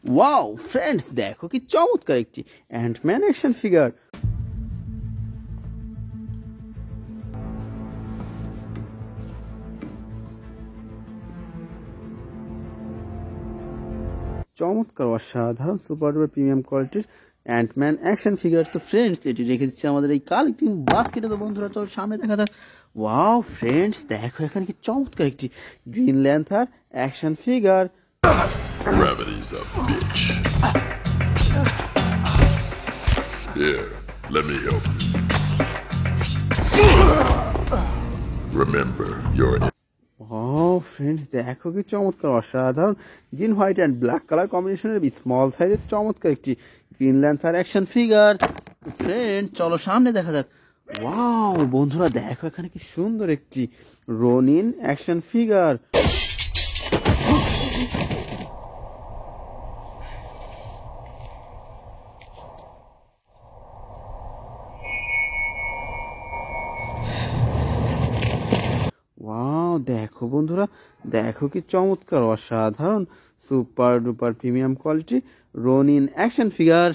Wow friends, দেখো কি চমৎকার একটি অ্যান্টম্যান অ্যাকশন ফিগার। চমৎকার অসাধারণ সুপার ডুপার প্রিমিয়াম কোয়ালিটির অ্যান্টম্যান অ্যাকশন ফিগার। তো ফ্রেন্ডস, এটি রেখে দিচ্ছে আমাদের এই কালেক্টিং বাস্কেটে। তো বন্ধুরা চল সামনে দেখা যাক। ওয়াও ফ্রেন্ডস, দেখো এখানে কি চমৎকার একটি Green Lantern action figure. Gravity's a bitch. Here, let me help you. Remember, you're an wow friends, দেখো কি চমৎকার অসাধারণ green white and black colour কম্বিনেশনের স্মল সাইজের চমৎকার একটি Green Lantern action figure. Friend চলো সামনে দেখা যাক। ওয়াও বন্ধুরা, দেখো এখানে কি সুন্দর একটি রোনিন অ্যাকশন ফিগার। ওয়াও দেখো বন্ধুরা, দেখো কি চমৎকার অসাধারণ super duper premium quality Ronin action figure.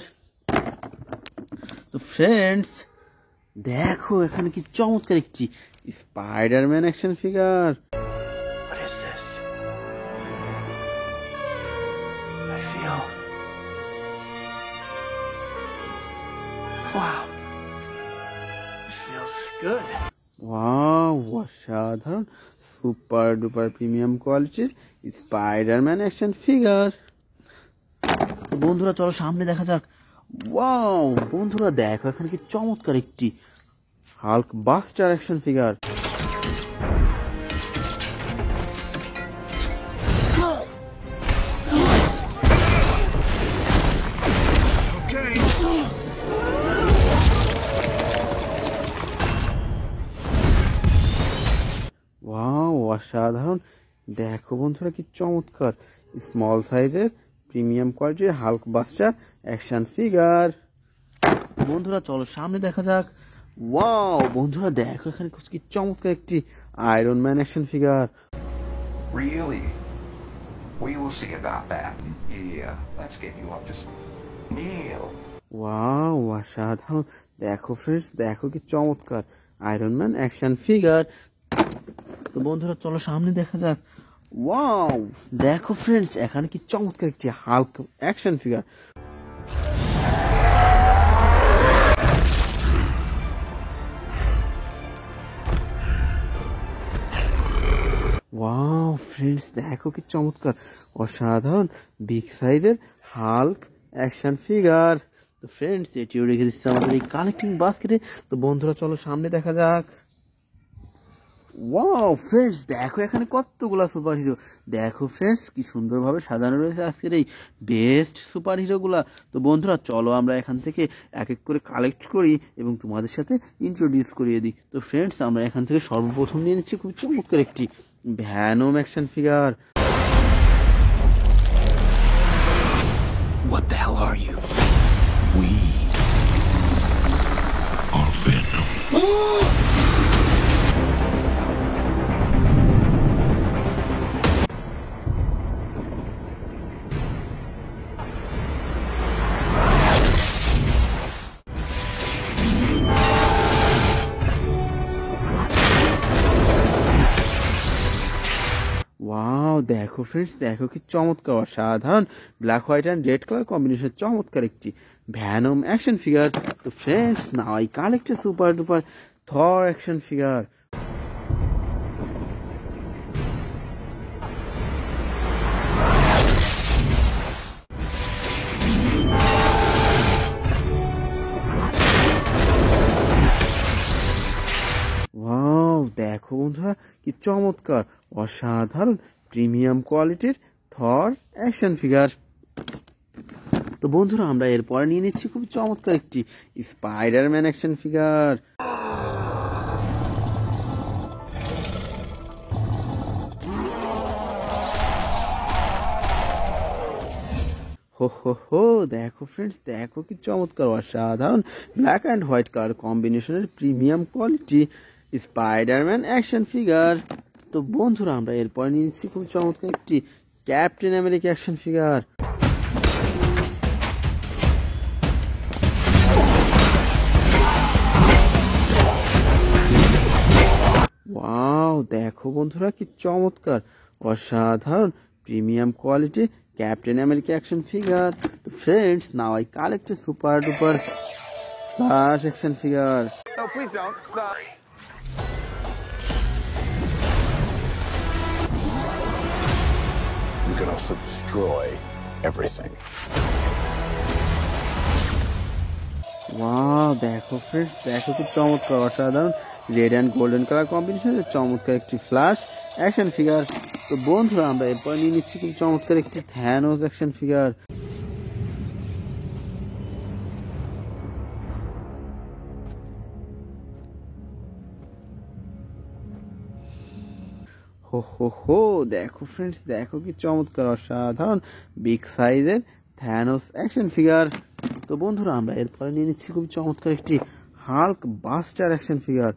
তো ফ্রেন্ডস দেখো এখানে কি চমৎকার একটি Spiderman action figure. What is this? I feel... Wow. This feels good. Wow অসাধারণ সুপার ডুপার প্রিমিয়াম কোয়ালিটির স্পাইডারম্যান অ্যাকশন ফিগার। তো বন্ধুরা চলো সামনে দেখা যাক। ওয়াও বন্ধুরা, দেখো এখানে কি চমৎকার একটি Hulk buster action figure. Wow অসাধারণ, দেখো বন্ধুরা কি চমৎকার স্মল সাইজের প্রিমিয়াম কোয়ালিটির হাল্ক বাস্টার অ্যাকশন ফিগার। বন্ধুরা চলো সামনে দেখা যাক। ওয়াও বন্ধুরা, দেখো এখানে কি চমৎকার একটি iron man action figure. Really? We will see about that. Yeah, let's get you up to Neil. Wow অসাধারণ, দেখো ফ্রেন্ডস, দেখো কি চমৎকার আয়রন ম্যান অ্যাকশন ফিগার। তো বন্ধুরা চলো সামনে দেখা যাক। ওয়াও দেখো ফ্রেন্ডস, এখানে কি চমৎকার একটি Hulk action figure. Wow friends, দেখো কি চমৎকার অসাধারণ বিগ সাইজের হাল্ক অ্যাকশন ফিগার। তো ফ্রেন্ডস এটিও রেখে দিচ্ছে আমাদের এই কালেক্টিং বাস্কেটে। তো বন্ধুরা চলো সামনে দেখা যাক। ওয়াও ফ্রেন্ডস, দেখো এখানে কতগুলা সুপার হিরো। দেখো ফ্রেন্ডস কি সুন্দরভাবে সাজানো রয়েছে আজকের এই বেস্ট সুপার হিরোগুলা। তো বন্ধুরা চলো আমরা এখান থেকে এক এক করে কালেক্ট করি এবং তোমাদের সাথে ইন্ট্রোডিউস করিয়ে দিই। তো ফ্রেন্ডস আমরা এখান থেকে সর্বপ্রথম নিয়ে নিচ্ছি খুব চমৎকার একটি Venom action figure. What the hell are you? We are Venom. Wow দেখো ফ্রেন্ডস, দেখো কি চমৎকার অসাধারণ black white and red colour combination চমৎকার একটি ভ্যানম অ্যাকশন ফিগার। তো friends now I collect a super duper Thor action figure. Wow দেখো বন্ধুরা কি চমৎকার অসাধারণ প্রিমিয়াম কোয়ালিটির থর অ্যাকশন ফিগার। তো বন্ধুরা আমরা এরপরে নিয়ে নিচ্ছি খুব চমৎকার একটি স্পাইডারম্যান অ্যাকশন ফিগার। হো হো হো, দেখো ফ্রেন্ডস, দেখো কি চমৎকার অসাধারণ ব্ল্যাক অ্যান্ড হোয়াইট কালার কম্বিনেশনের premium quality Spiderman action figure. তো বন্ধুরা আমরা এরপর নিয়ে নিচ্ছি খুব চমৎকার একটি ক্যাপ্টেন আমেরিকা অ্যাকশন ফিগার। দেখো বন্ধুরা কি চমৎকার অসাধারণ premium quality Captain America action figure. Friends, now I collect a super duper Flash action figure. No, please don't. You can also destroy everything. Wow, দেখো ফ্রেন্ডস, দেখো কি চমৎকার অসাধারণ রেড অ্যান্ড গোল্ডেন কালার কম্বিনেশনের চমৎকার একটি ফ্লাশ অ্যাকশন ফিগার। তো বন্ধুরা আমরা এরপর নিয়ে নিচ্ছি খুব চমৎকার একটি থ্যানোস অ্যাকশন ফিগার। হো হো হো, দেখো ফ্রেন্ডস, দেখো কি চমৎকার অসাধারণ বিগ সাইজের থ্যানোস অ্যাকশন ফিগার। তো বন্ধুরা আমরা এরপরে নিয়ে নিচ্ছি খুব চমৎকার একটি Hulk buster action figure.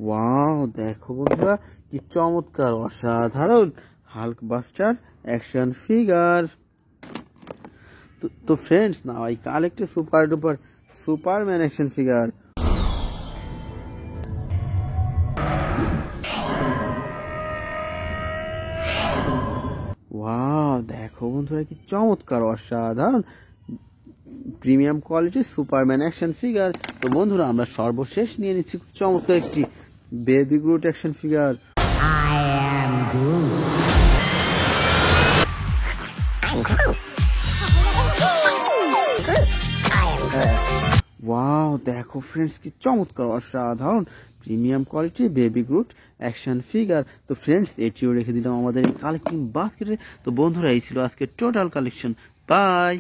Wow, দেখো বন্ধুরা কি চমৎকার অসাধারণ হাল্ক বাস্টার অ্যাকশন ফিগার। তো friends, now I collect a super duper Superman action figure. Wow, দেখো বন্ধুরা কি চমৎকার অসাধারণ premium quality Superman action figure. তো বন্ধুরা আমরা সর্বশেষ নিয়ে নিচ্ছি খুব চমৎকার একটি baby Groot action figure. Wow, দেখো ফ্রেন্ডস কি চমৎকার অসাধারণ premium quality baby Groot action figure. তো ফ্রেন্ডস, এটিও রেখে দিলাম আমাদের এই কালেক্টিং বাস্কেটে। তো বন্ধুরা এই ছিল আজকে টোটাল কালেকশন। বাই।